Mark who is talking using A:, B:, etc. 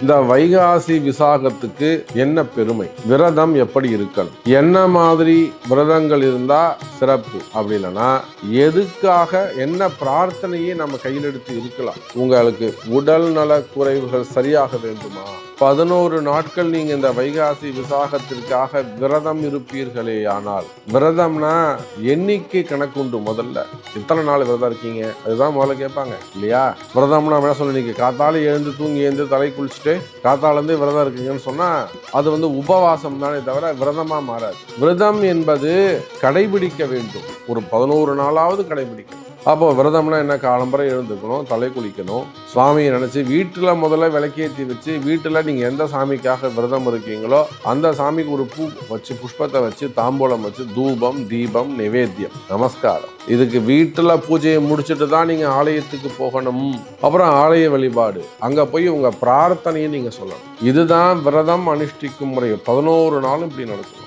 A: இந்த வைகாசி விசாகத்துக்கு என்ன பெருமை, விரதம் எப்படி இருக்கணும், என்ன மாதிரி விரதங்கள் இருந்தா சிறப்பு, அப்படி இல்லைன்னா எதுக்காக என்ன பிரார்த்தனையை நம்ம கையில் எடுத்து இருக்கலாம். உங்களுக்கு உடல் நல குறைவுகள் சரியாக வேண்டுமா, 11 நாட்கள் நீங்க இந்த வைகாசி விசாகத்திற்காக விரதம் இருப்பீர்களே. ஆனால் விரதம்னா எண்ணிக்கை கணக்கு உண்டு. முதல்ல எத்தனை நாள் விரதம் இருக்கீங்க அதுதான் முதல்ல கேட்பாங்க இல்லையா. விரதம்னா என்ன சொல்ல, நீங்க காத்தால எழுந்து தூங்கி எழுந்து தலை குளிச்சுட்டு காத்தால இருந்து விரதம் இருக்கீங்கன்னு சொன்னா அது உபவாசம் தானே தவிர விரதமா மாறாது. விரதம் என்பது கடைபிடிக்க வேண்டும், ஒரு 11 நாளாவது கடைபிடிக்கணும். அப்போ விரதம்னா என்ன, காலம்பரை எழுந்துக்கணும், தலை குளிக்கணும், சுவாமியை நினைச்சு வீட்டுல முதல்ல விளக்கேற்றி வச்சு, வீட்டுல நீங்க எந்த சாமிக்காக விரதம் இருக்கீங்களோ அந்த சாமிக்கு ஒரு பூ வச்சு, புஷ்பத்தை வச்சு, தாம்பூலம் வச்சு, தூபம் தீபம் நிவேத்தியம் நமஸ்காரம், இதுக்கு வீட்டுல பூஜையை முடிச்சுட்டு தான் நீங்க ஆலயத்துக்கு போகணும். அப்புறம் ஆலய வழிபாடு, அங்க போய் உங்க பிரார்த்தனையை நீங்க சொல்லணும். இதுதான் விரதம் அனுஷ்டிக்கும் முறை. 11 நாளும் இப்படி நடக்கும்.